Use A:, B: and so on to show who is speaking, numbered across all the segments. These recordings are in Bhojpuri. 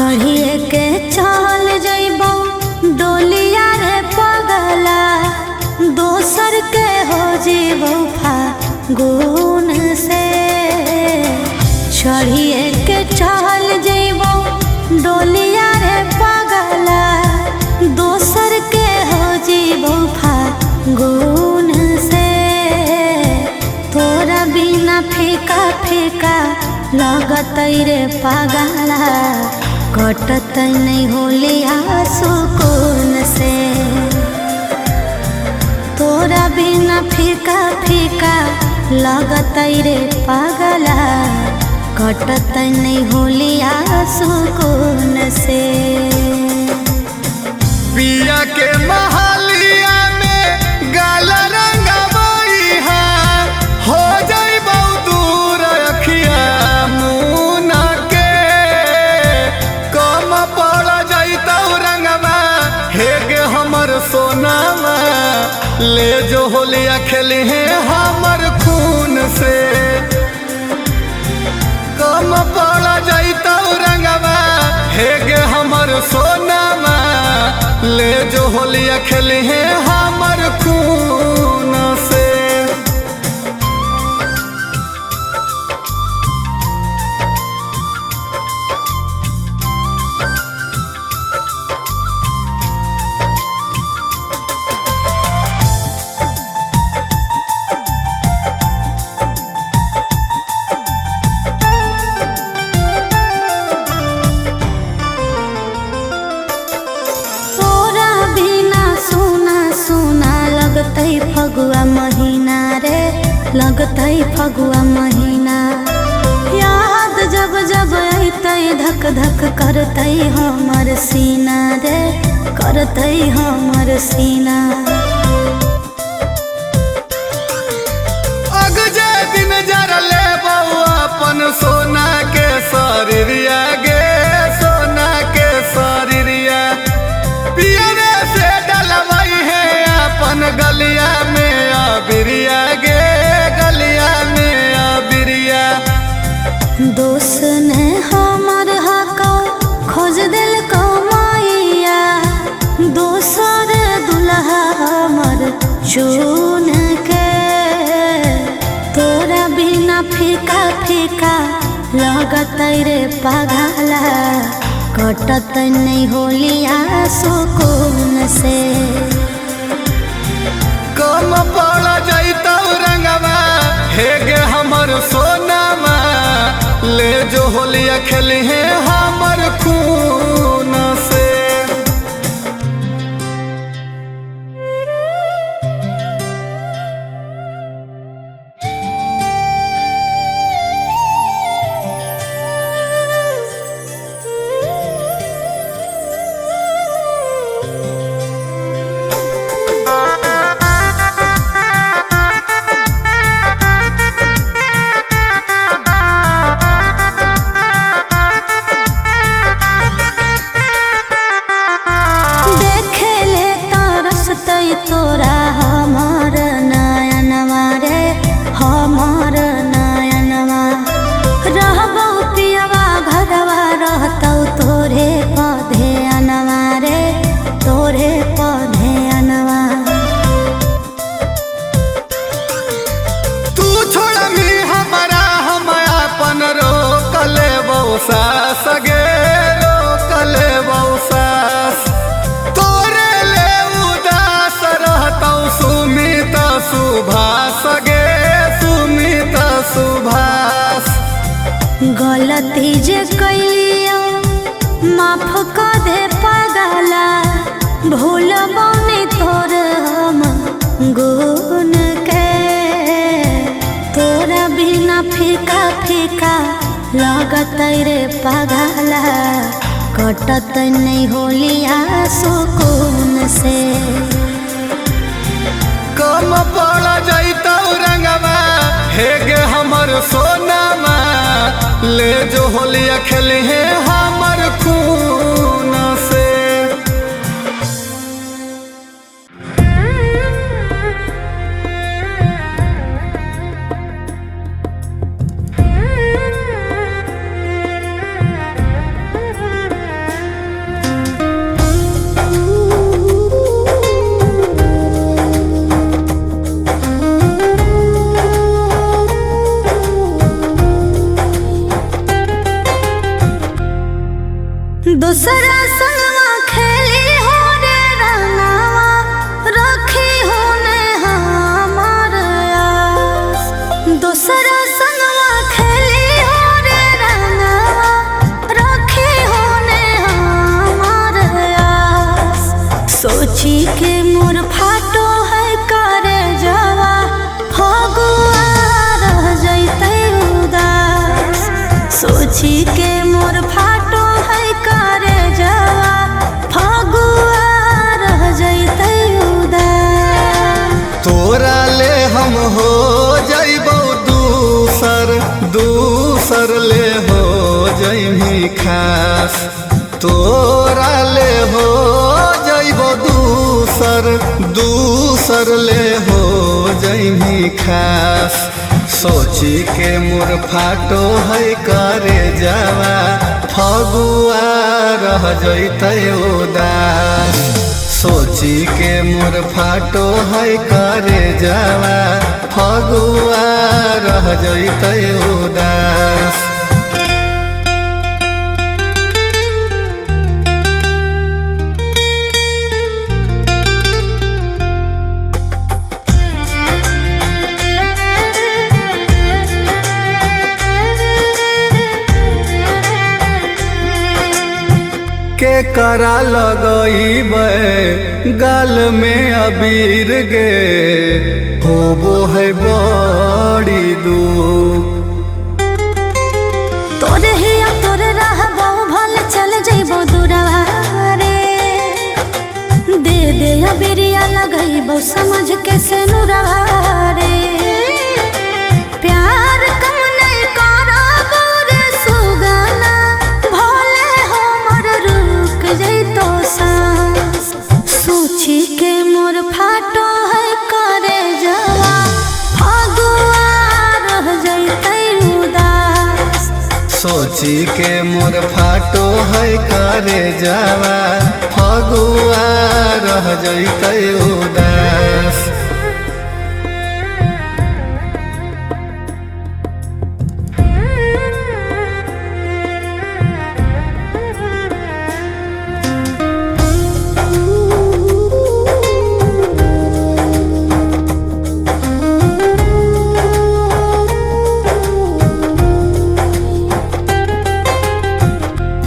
A: चढ़िए के चल जइबो डोलिया रे पगला, दोसर के हो जीबो फागुन से। चढ़िए के चल जइबो डोलिया रे पगला, दोसर के हो जीबो फागुन से। तोरा बिना फीका फीका लगत रे पगला, कटत नहीं होलिया सुकून से। तोरा बिना फीका फीका लगत रे पगला, कटत नहीं होलिया सुकून से।
B: पिया के महलिया में गाला रंगवइहा, हो जाइबौ दूर अखिया मुना के। कम पड़ जइतौ रंगवा हेगे हमर सोनावा, ले जो होलिया खेली है हमर खून से। कम पड़ जइतौ रंगवा हेगे हमर सोनावा, ले जो होलिया खेली है हमर खून से।
A: फगुआ महीना रे लगतई फगुआ महीना, याद जब जब अतई धक धक करतई हमर सीना रे, करतई हमर सीना।
B: अग जे दिन जरले बउआ अपन सोना के शरीरिया गे, सोना के शरीरिया। पियरे से डलवई है अपन गलिया में अबिरिया गे, गलिया में अबिरिया।
A: दोस्त ने हमर हका खोज दिल को माइया, दोसर दुल्हा हमर चुन के। तोरा बिना फीका फीका लगत रे पगला, कटत नहीं होलिया सुकून से।
B: कम पड़ जइतौ रंगवा हेगे हमर सोनावा, ले जो होलिया खेली है हमर खून से।
A: तोरा हमर नयनवा रे, हमर नयनवा। रहबौ पियवा घरवा रहतौ तोरे पौधे अनवा रे, तोरे पौधे अनवा।
B: तू छोड़मी हमरा हम अपन रोक लेबौ सास गे, रोक लेबौ सास। सुमित सुभाष गे, सुमित सुभाष।
A: गलती जे कैलियो माफ कर दे पगला, भूलबौ नहीं तोर हम गुण के। तोरा बिना फीका फीका लगत रे पगला, कटत नहीं होलिया सुकून से।
B: कम पड़ जइतौ रंगवा हेगे हमर सोनावा, ले जो होलिया खेली है हमर खून से।
A: दूसरा संगवा खेली हो रे रंगवा रखी हो ने हमार आस। दूसरा संगवा खेली हो रे रंगवा रखी हो ने हमार आस। सोची के मोर फाटो है करे जवा फगुआ रह जैते उदास। सोची के मोर फाटो है करे जवा फगुआ रह जैते उदास।
B: तोरा ले हम हो जइबो दूसर दूसर ले हो जइमी खास। तोरा ले हो जइबो दूसर दूसर ले हो जइमी खास। सोची के मोर फाटो है करे जावा फगुआ रह जैते उदास। सोची के मोर फाटो है करे जावा फगुआ रह जैते उदास। के करा लगइबे गाल में अबीर गे होबो है बड़ी दुख।
A: तोरे हिया तोरे रहबो भल चल जइबो दूरवा रे। दे दे अबिरिया लगइबो समझ के से नुरवा रे। प्यार कम नहीं करबो रे सुगना भले हमर रुक जइतो सांस। सोची के मोर फाटो है करे जवा फगुआ रह जइते उदास।
B: सोची के मोर फाटो है करे जावा फगुआ रह जइते उदास।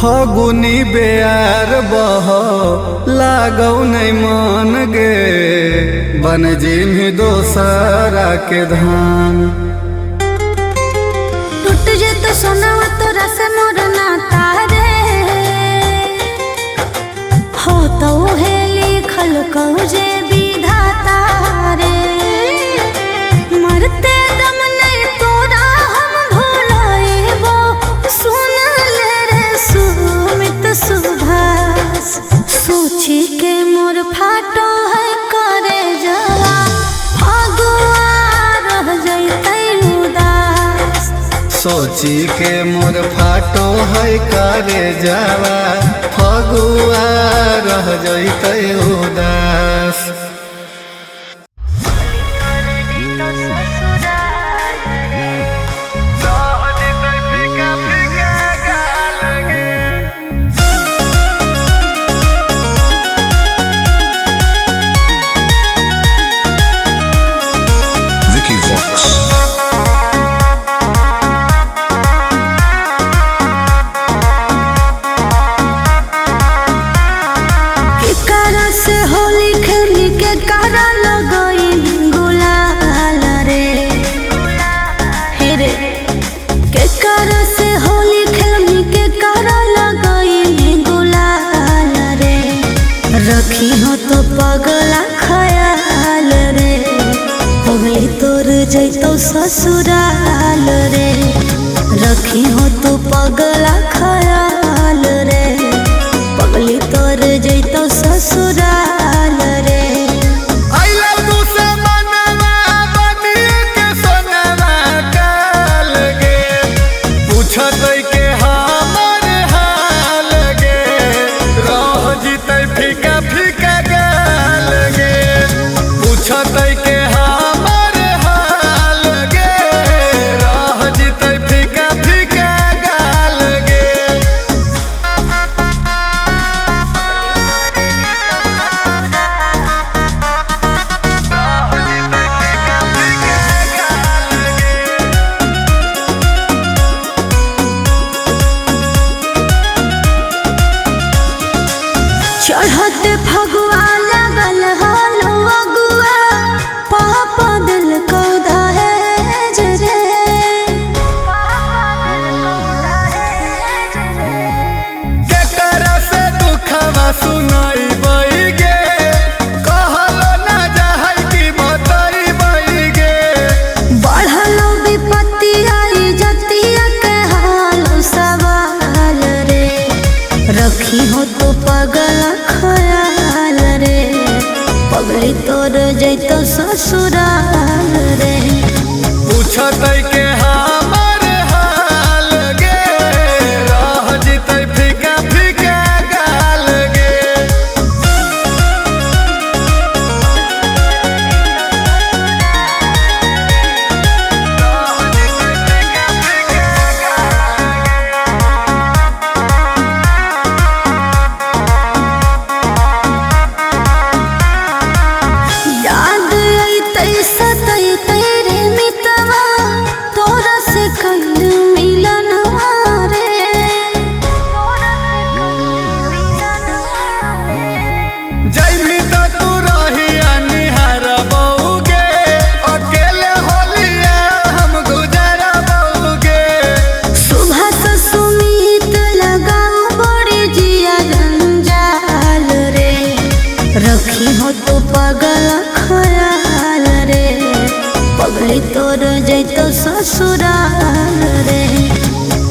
B: फगुनी बेयार बह लागौ नहीं मन गे बन जिमी दोसरा के धान।
A: टूट जे तो सोनवा तोरा से मोर नाता रे। हो तो हे लिखल कहू जे विधाता रे। मरते दम नहीं तोरा हम भुलाएबो सुन ले रे सुमित सुभाष। सोची के मोर फाटो है करे जवा फगुआ रह जइते उदास।
B: सोची के मोर फाटो है करे जावा फगुआ रह जइते उदास।
A: रखी हो तो पगला खयाल रे। होगली तोर जैतो ससुराल रे। रखी हो तो पगला खयाल रे। पगली तोर जैतो ससुराल रे।
B: फीका फीका गाल गे पूछतै के हमर हाल गे। रह जितै फीका फीका गाल गे।
A: चढ़ते फगुआ लगल हालो अगुआ पापा दिल को दहेज रे।
B: केकरा से दुखवा सुनाई बइगे कहलो ना जाहै की बताई बइगे।
A: बढ़लो विपत्ति आई जतिया के हालो सवाल रे। रखी हो तो पगल खयाल रे। पगली तोर जैतो ससुराल रे।
B: पूछतै के हमर हाल गे रह जितै फीका फीका गाल गे।
A: याद अइतै सतैतै रे मितवा तोरा से कल मिलनवा रे।
B: जइमी त तू रही अनिहार बउगे अकेले होलिया हम गुजर बउगे।
A: सुबह से सुमित लगाओ बड़ी जिया जंजाल रे। रखी हो तो पगल खयाल रे। पगली तोर जैतो ससुराल रे।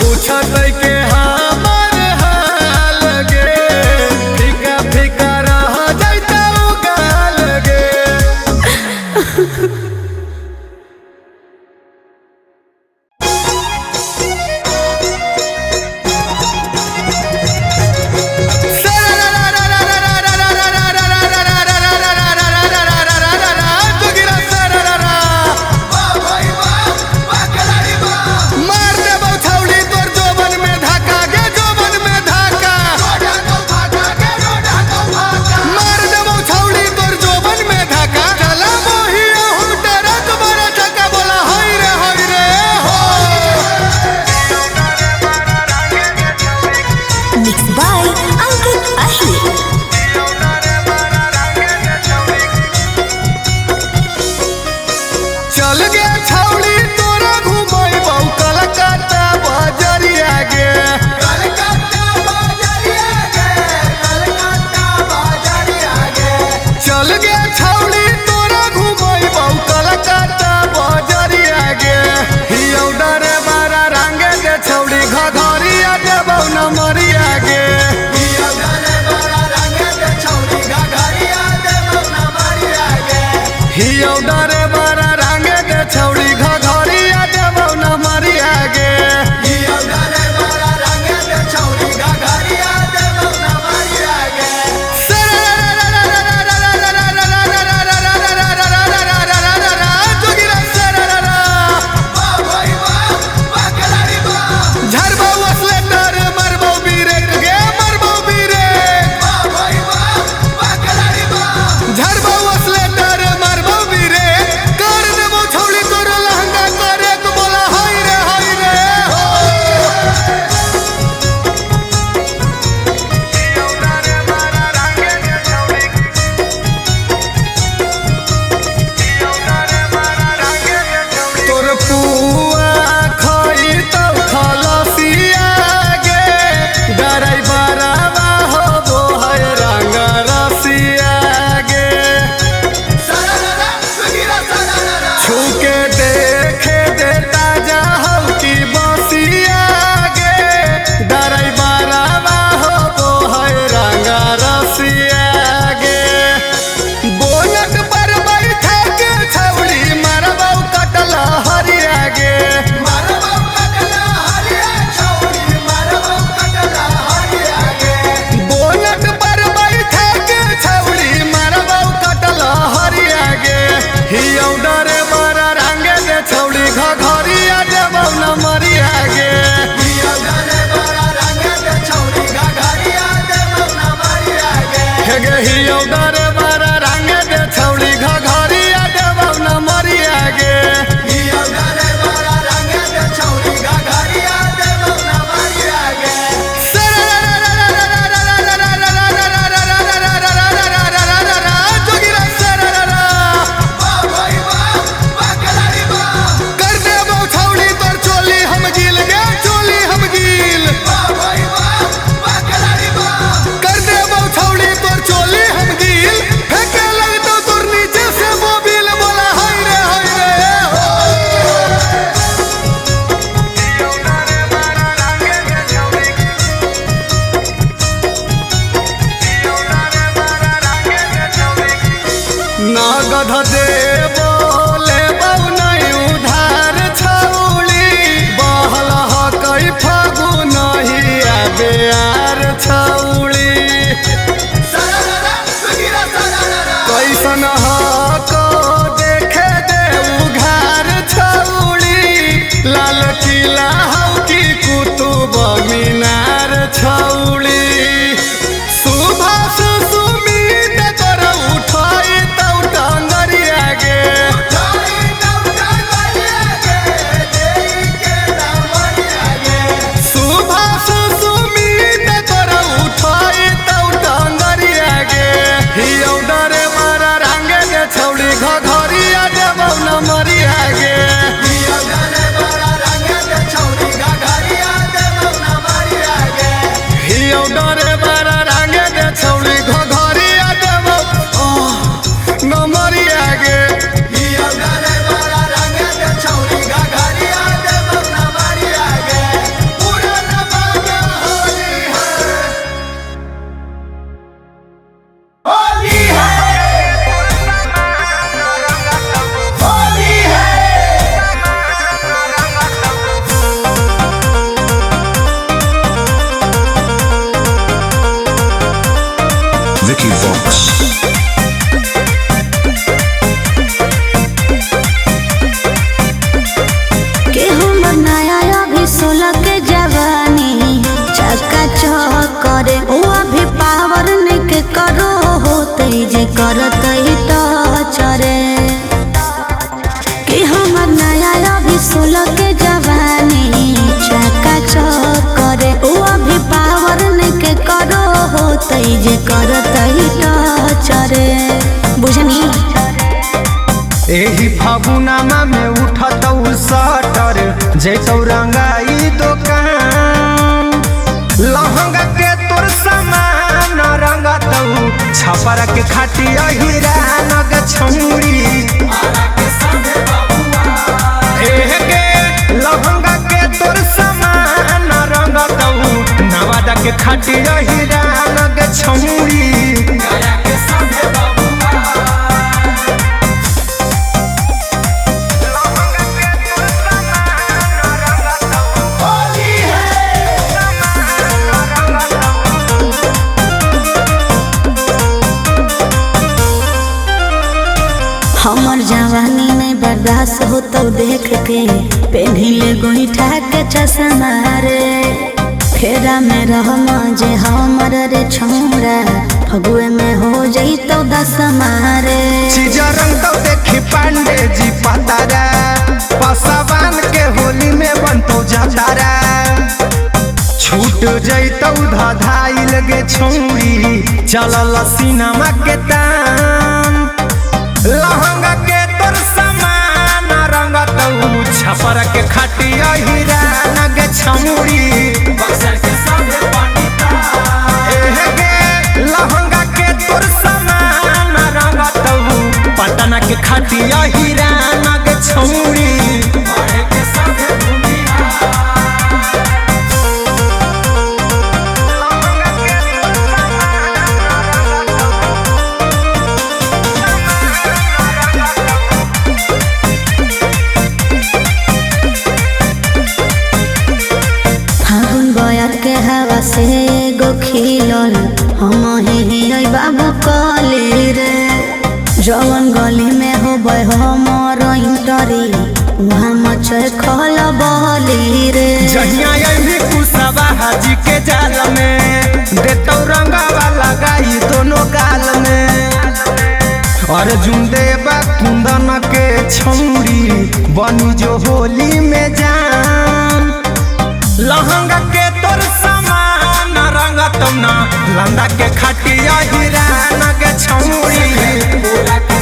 B: पूछतै के हमर हाल गे फीका फीका रह जइतौ गाल गे। मार दे बौछौली तोर जोबन में धक्का गे जोबन में धक्का। मार दे बौछौली तोर जोबन में धक्का। चला मोही हम डरत बड़ा चक्का बोला होय रे हो।
A: Mixed by Ankit Ahir.
B: चल गे छौली तोरा घुमैबौ कलकत्ता बजरिया गे। चल गे छौली तोरा घुमैबौ कलकत्ता बजरिया गे। हियौ डरे बारा रंगे दे छौली घघरिया देबौ नमरिया गे। हियौ डरे बारा रंगे दे छौली घघरिया देबौ नमरिया गे। डरे बारा रंगे दे छौड़ी घघरिया देबो नमरिया गे हियो डरे बारा रंगे दे छौड़ी घघरिया देबो नमरिया गे पूरा नबागा होली है होली है
C: Vicky Vox.
A: के हमर नया अभी 16 के जवानी चक्का चौक करे ओ अभी पावर ने के करो होते जे करत ही टचरे के हमर नया अभी 16 के जवानी चक्का चौक करे ओ अभी पावर ने के करो होते जे करत ही टचरे बुझनी
B: एही फागुनामा में उठत सटर जैतौ रंगाई दुकान लहंगा के तोर सामान रंगतौ छपर के खाटिया हीरा नग छौरी एह के लहंगा के तोर सामान रंगतौ नवादा के खाटिया हीरा नग छौरी
A: हमर जवानी नहीं बर्दाश्त हो तो देख के पेन्हिले गोईठा के चश्मा रे फेरा में रहमा जे हमर रे छौरा फगुए में हो जइतो दसमा रे
B: चीजा रंग तो देखी पांडे जी पतारा पसावान के होली में बनतो जतारा छूट जइतो धाधाई लगे छौरी चलल सिनेमा के तान लहंगा के तोर सामान रंगतौ छपर के खाटिया हीरा नग छौरी एह गे लहंगा के तोर सामान रंगतौ पटना के खाटिया हीरा नग छौरी
A: फागुन बयर के हवा से गो खिलल हम ही बाबू कली रे जवन गली में हो हमर इंटरी वहाँ मचे खल बहली रे
B: जहिया यही कुसबा हाजी के जाल में देतौ रंगावा लगाई दोनों गाल में अर्जुन देवा कुंदन के छौरी बनी जो होली में जान लहंगा के तोर सामान रंगतौ ना लंदा के खाटिया हीरा नग छौरी